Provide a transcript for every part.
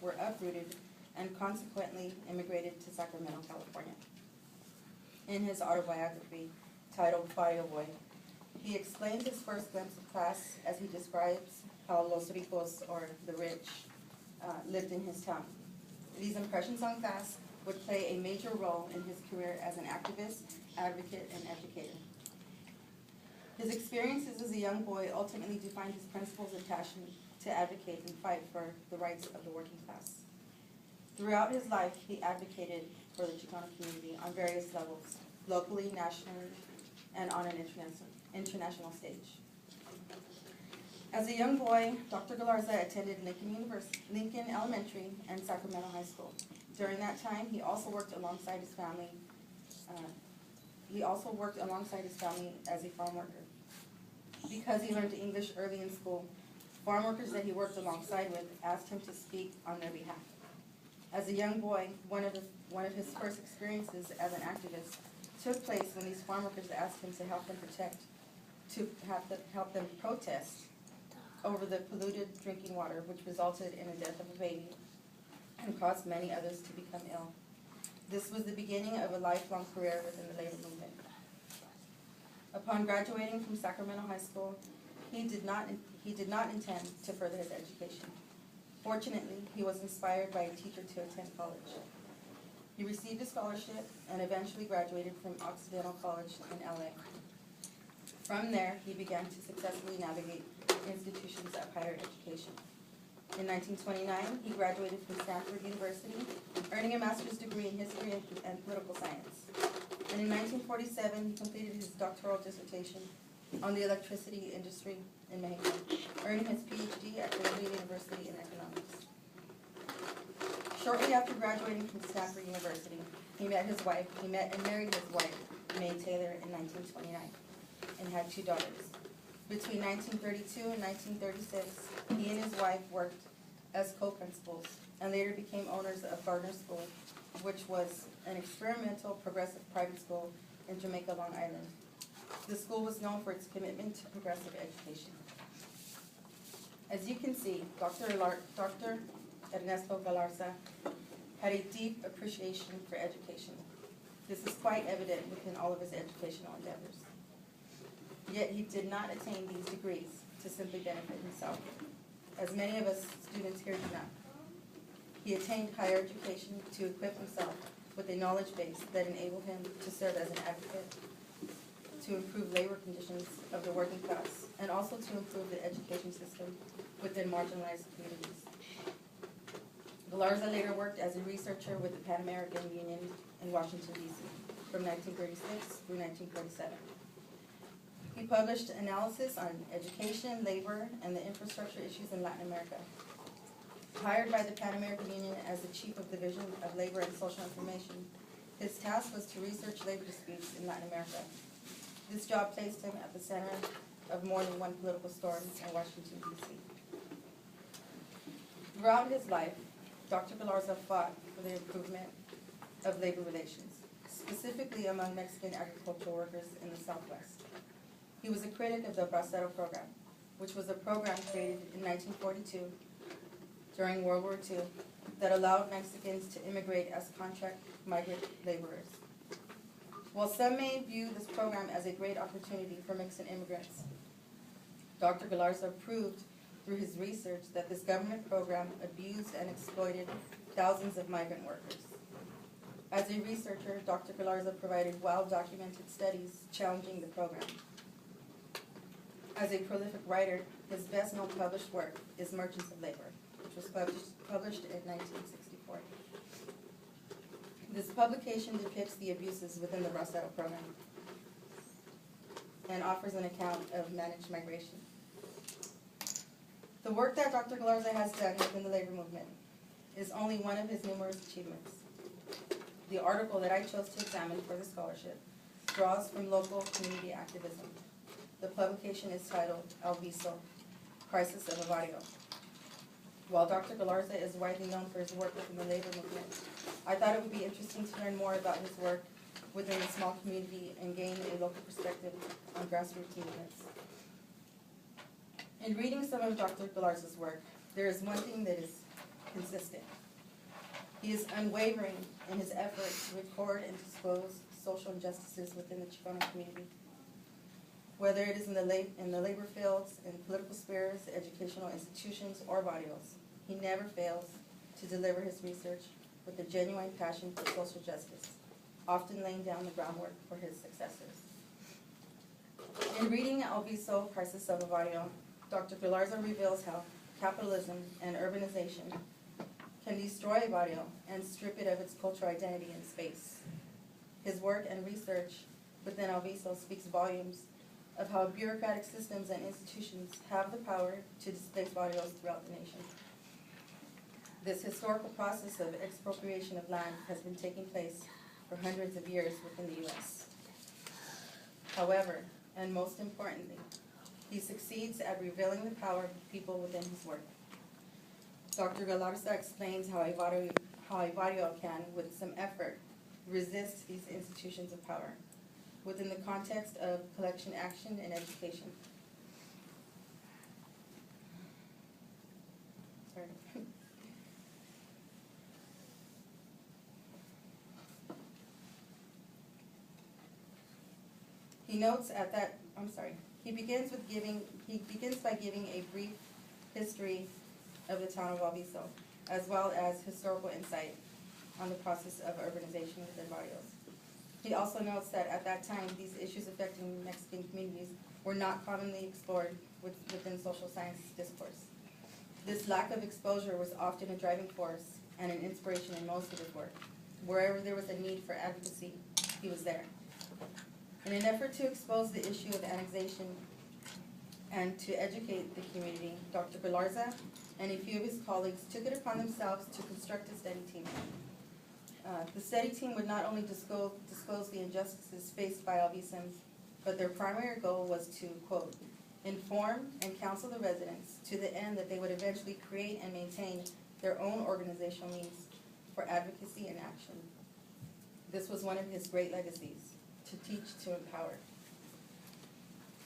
were uprooted and consequently immigrated to Sacramento, California. In his autobiography, titled Barrio Boy, he explains his first glimpse of class as he describes how los ricos, or the rich, lived in his town. These impressions on class would play a major role in his career as an activist, advocate, and educator. His experiences as a young boy ultimately defined his principles and passion to advocate and fight for the rights of the working class. Throughout his life, he advocated for the Chicano community on various levels, locally, nationally, and on an international stage. As a young boy, Dr. Galarza attended Lincoln Elementary and Sacramento High School. During that time, he also worked alongside his family. As a farm worker. Because he learned English early in school, farm workers that he worked alongside with asked him to speak on their behalf. As a young boy, one of his first experiences as an activist took place when these farm workers asked him to help them protest over the polluted drinking water, which resulted in the death of a baby and caused many others to become ill. This was the beginning of a lifelong career within the labor movement. Upon graduating from Sacramento High School, he did not intend to further his education. Fortunately, he was inspired by a teacher to attend college. He received a scholarship and eventually graduated from Occidental College in LA. From there, he began to successfully navigate institutions of higher education. In 1929, he graduated from Stanford University, earning a master's degree in history and political science. And in 1947, he completed his doctoral dissertation on the electricity industry in Mexico, earning his PhD at Columbia University in economics. Shortly after graduating from Stanford University, he met and married his wife, May Taylor, in 1929, and had 2 daughters. Between 1932 and 1936, he and his wife worked as co-principals and later became owners of Gardner School, which was an experimental progressive private school in Jamaica, Long Island. The school was known for its commitment to progressive education. As you can see, Dr. Ernesto Galarza had a deep appreciation for education. This is quite evident within all of his educational endeavors. Yet he did not attain these degrees to simply benefit himself, as many of us students here do not. He attained higher education to equip himself with a knowledge base that enabled him to serve as an advocate, to improve labor conditions of the working class, and also to improve the education system within marginalized communities. Galarza later worked as a researcher with the Pan American Union in Washington, D.C. from 1936 through 1947. He published analysis on education, labor, and the infrastructure issues in Latin America. Hired by the Pan American Union as the Chief of Division of Labor and Social Information, his task was to research labor disputes in Latin America. This job placed him at the center of more than one political storm in Washington, D.C. Throughout his life, Dr. Galarza fought for the improvement of labor relations, specifically among Mexican agricultural workers in the Southwest. He was a critic of the Bracero program, which was a program created in 1942 during World War II that allowed Mexicans to immigrate as contract migrant laborers. While some may view this program as a great opportunity for Mexican immigrants, Dr. Galarza proved through his research that this government program abused and exploited thousands of migrant workers. As a researcher, Dr. Galarza provided well-documented studies challenging the program. As a prolific writer, his best-known published work is Merchants of Labor, which was published in 1964. This publication depicts the abuses within the Bracero program and offers an account of managed migration. The work that Dr. Galarza has done within the labor movement is only one of his numerous achievements. The article that I chose to examine for the scholarship draws from local community activism. The publication is titled El Viso, Crisis of a Barrio. While Dr. Galarza is widely known for his work within the labor movement, I thought it would be interesting to learn more about his work within a small community and gain a local perspective on grassroots movements. In reading some of Dr. Galarza's work, there is one thing that is consistent. He is unwavering in his effort to record and disclose social injustices within the Chicano community. Whether it is in the labor fields, in political spheres, educational institutions, or barrios, he never fails to deliver his research with a genuine passion for social justice, often laying down the groundwork for his successors. In reading El Viso, Crisis of a Barrio, Dr. Galarza reveals how capitalism and urbanization can destroy a barrio and strip it of its cultural identity and space. His work and research within El Viso speaks volumes of how bureaucratic systems and institutions have the power to displace barrios throughout the nation. This historical process of expropriation of land has been taking place for hundreds of years within the U.S. However, and most importantly, he succeeds at revealing the power of the people within his work. Dr. Galarza explains how a barrio can, with some effort, resist these institutions of power within the context of collection action and education. Sorry. He notes he begins by giving a brief history of the town of El Viso, as well as historical insight on the process of urbanization within barrios. He also notes that at that time, these issues affecting Mexican communities were not commonly explored within social science discourse. This lack of exposure was often a driving force and an inspiration in most of his work. Wherever there was a need for advocacy, he was there. In an effort to expose the issue of annexation and to educate the community, Dr. Galarza and a few of his colleagues took it upon themselves to construct a study team. The study team would not only disclose the injustices faced by Alvisans, but their primary goal was to, quote, inform and counsel the residents to the end that they would eventually create and maintain their own organizational means for advocacy and action. This was one of his great legacies, to teach to empower.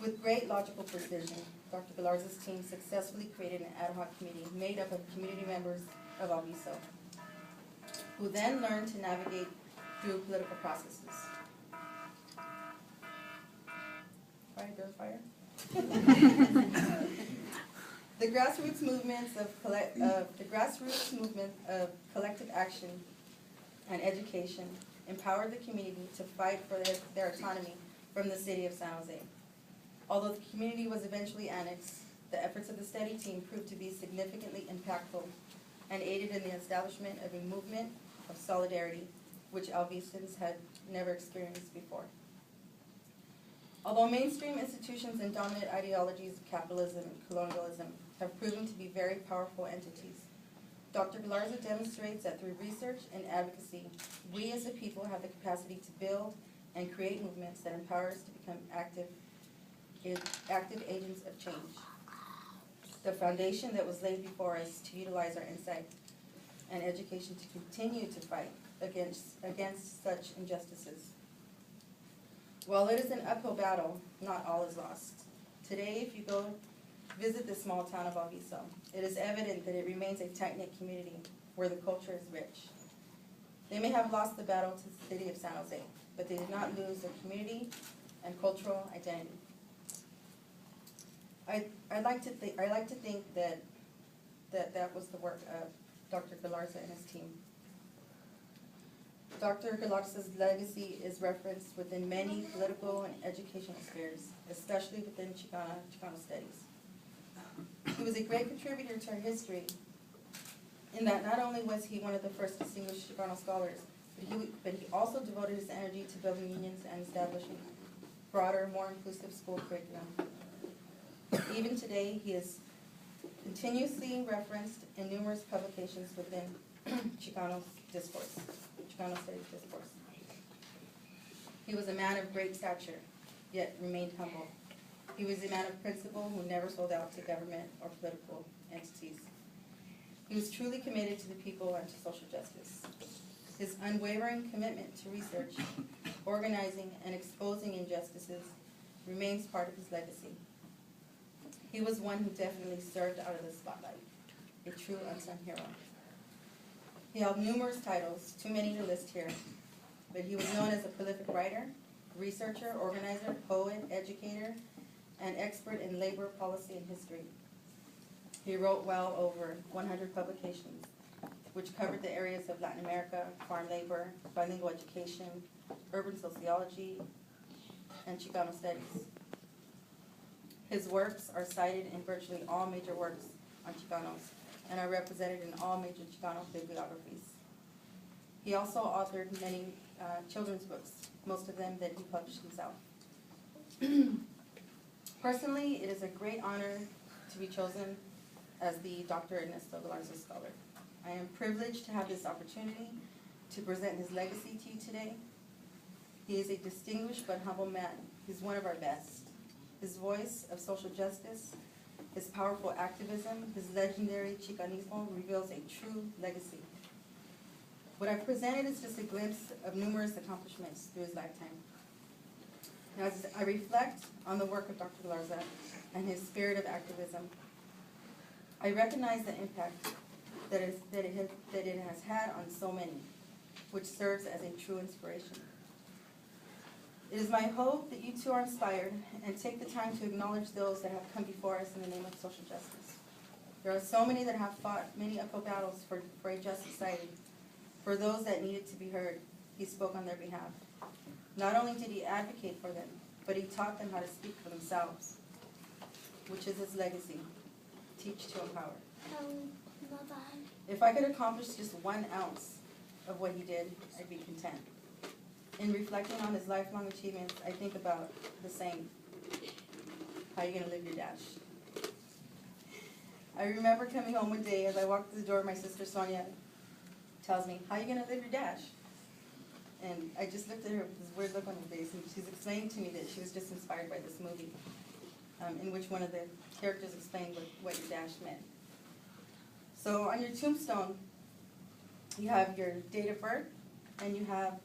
With great logical precision, Dr. Galarza's team successfully created an ad hoc committee made up of community members of El Viso, who then learned to navigate through political processes. Fire? The grassroots movement of collective action and education empowered the community to fight for their autonomy from the city of San Jose. Although the community was eventually annexed, the efforts of the study team proved to be significantly impactful and aided in the establishment of a movement of solidarity, which Alvisans had never experienced before. Although mainstream institutions and dominant ideologies of capitalism and colonialism have proven to be very powerful entities, Dr. Galarza demonstrates that through research and advocacy, we as a people have the capacity to build and create movements that empower us to become active agents of change. The foundation that was laid before us to utilize our insight and education to continue to fight against such injustices. While it is an uphill battle, not all is lost. Today, if you go visit the small town of El Viso, it is evident that it remains a tight-knit community where the culture is rich. They may have lost the battle to the city of San Jose, but they did not lose their community and cultural identity. I like to think that was the work of Dr. Galarza and his team. Dr. Galarza's legacy is referenced within many political and educational spheres, especially within Chicano studies. He was a great contributor to our history in that not only was he one of the first distinguished Chicano scholars, but he also devoted his energy to building unions and establishing broader, more inclusive school curriculum. Even today, he is continuously referenced in numerous publications within Chicano studies discourse. He was a man of great stature, yet remained humble. He was a man of principle who never sold out to government or political entities. He was truly committed to the people and to social justice. His unwavering commitment to research, organizing, and exposing injustices remains part of his legacy. He was one who definitely served out of the spotlight, a true unsung hero. He held numerous titles, too many to list here, but he was known as a prolific writer, researcher, organizer, poet, educator, and expert in labor policy and history. He wrote well over 100 publications, which covered the areas of Latin America, farm labor, bilingual education, urban sociology, and Chicano studies. His works are cited in virtually all major works on Chicanos and are represented in all major Chicano bibliographies. He also authored many children's books, most of them that he published himself. Personally, it is a great honor to be chosen as the Dr. Ernesto Galarza Scholar. I am privileged to have this opportunity to present his legacy to you today. He is a distinguished but humble man. He's one of our best. His voice of social justice, his powerful activism, his legendary Chicanismo reveals a true legacy. What I've presented is just a glimpse of numerous accomplishments through his lifetime. Now, as I reflect on the work of Dr. Galarza and his spirit of activism, I recognize the impact that it has had on so many, which serves as a true inspiration. It is my hope that you too are inspired and take the time to acknowledge those that have come before us in the name of social justice. There are so many that have fought many uphill battles for a just society. For those that needed to be heard, he spoke on their behalf. Not only did he advocate for them, but he taught them how to speak for themselves, which is his legacy, teach to empower. If I could accomplish just 1 ounce of what he did, I'd be content. In reflecting on his lifelong achievements, I think about the saying, how are you going to live your dash? I remember coming home one day as I walked through the door, my sister Sonia tells me, how are you going to live your dash? And I just looked at her with this weird look on her face, and she's explaining to me that she was just inspired by this movie, in which one of the characters explained what your dash meant. So on your tombstone, you have your date of birth, and you have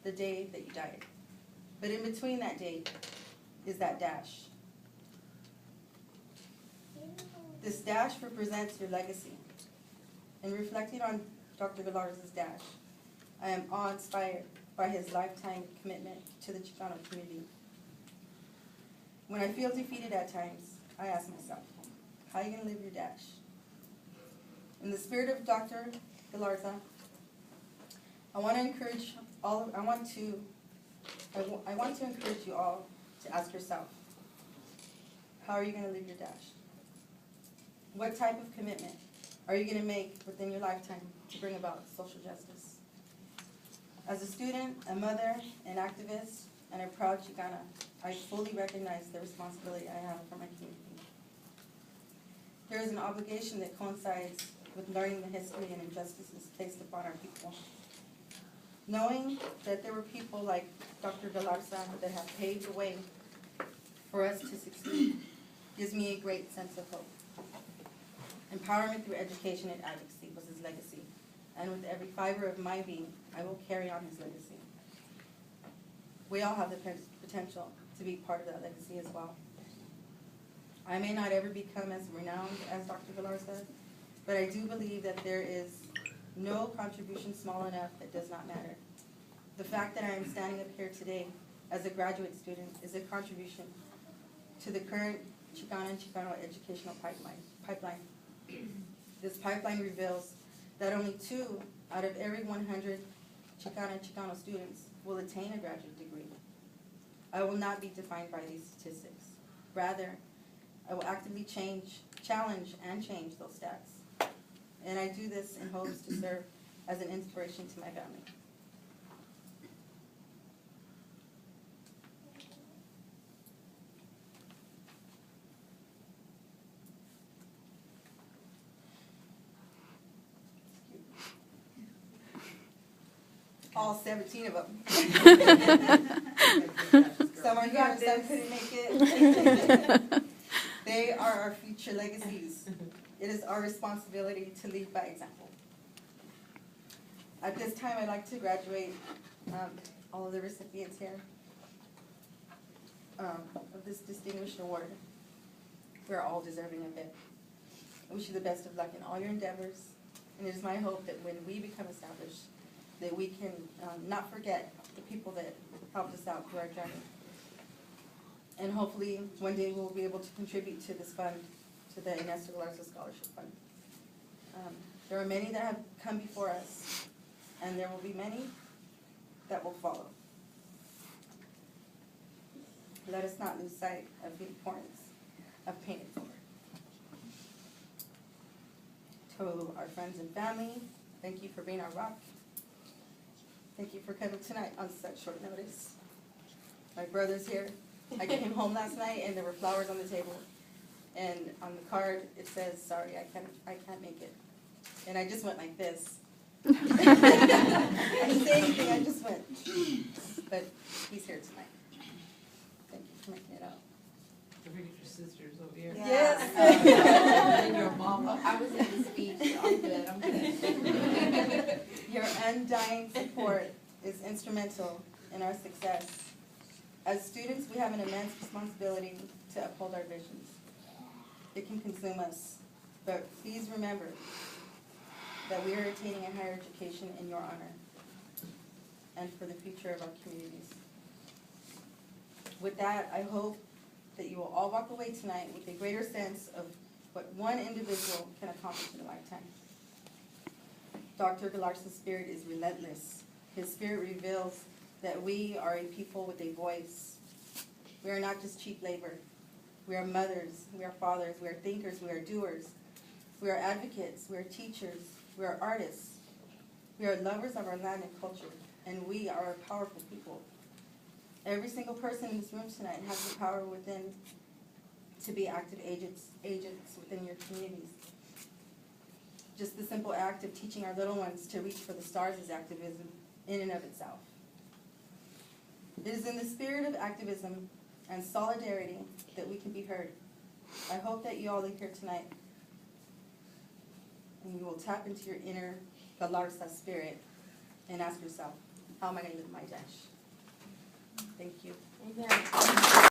the day that you died. But in between that date is that dash. This dash represents your legacy. In reflecting on Dr. Galarza's dash, I am awe-inspired by his lifetime commitment to the Chicano community. When I feel defeated at times, I ask myself, how are you going to live your dash? In the spirit of Dr. Galarza, I want to encourage you all to ask yourself, how are you going to live your dash? What type of commitment are you going to make within your lifetime to bring about social justice? As a student, a mother, an activist, and a proud Chicana, I fully recognize the responsibility I have for my community. There is an obligation that coincides with learning the history and injustices placed upon our people. Knowing that there were people like Dr. Galarza that have paved the way for us to succeed gives me a great sense of hope. Empowerment through education and advocacy was his legacy, and with every fiber of my being, I will carry on his legacy. We all have the potential to be part of that legacy as well. I may not ever become as renowned as Dr. Galarza, but I do believe that there is no contribution small enough that does not matter. The fact that I am standing up here today as a graduate student is a contribution to the current Chicana and Chicano educational pipeline. This pipeline reveals that only 2 out of every 100 Chicana and Chicano students will attain a graduate degree. I will not be defined by these statistics. Rather, I will actively challenge and change those stats. And I do this in hopes to serve as an inspiration to my family. All 17 of them. Some are here, some couldn't make it. They are our future legacies. It is our responsibility to lead by example. At this time, I'd like to graduate all of the recipients here of this distinguished award. We're all deserving of it. I wish you the best of luck in all your endeavors. And it is my hope that when we become established, that we can not forget the people that helped us out through our journey. And hopefully, one day we'll be able to contribute to this fund, to the Inés Galarza Scholarship Fund. There are many that have come before us, and there will be many that will follow. Let us not lose sight of the importance of paying it forward. To our friends and family, thank you for being our rock. Thank you for coming tonight on such short notice. My brother's here. I came home last night and there were flowers on the table. And on the card it says, "Sorry, I can't make it." And I just went like this. I didn't say anything, I just went. But he's here tonight. Thank you for making it out. Your sisters over here. Yes. And your mama. I was in the speech, so I'm good, I'm good. Your undying support is instrumental in our success. As students, we have an immense responsibility to uphold our visions. It can consume us, but please remember that we are attaining a higher education in your honor and for the future of our communities. With that, I hope that you will all walk away tonight with a greater sense of what one individual can accomplish in a lifetime. Dr. Galarza's spirit is relentless. His spirit reveals that we are a people with a voice. We are not just cheap labor. We are mothers, we are fathers, we are thinkers, we are doers. We are advocates, we are teachers, we are artists. We are lovers of our land and culture, and we are a powerful people. Every single person in this room tonight has the power within to be active agents within your communities. Just the simple act of teaching our little ones to reach for the stars is activism in and of itself. It is in the spirit of activism and solidarity that we can be heard. I hope that you all leave here tonight and you will tap into your inner Galarza spirit and ask yourself, how am I going to live my dash? Thank you. Amen.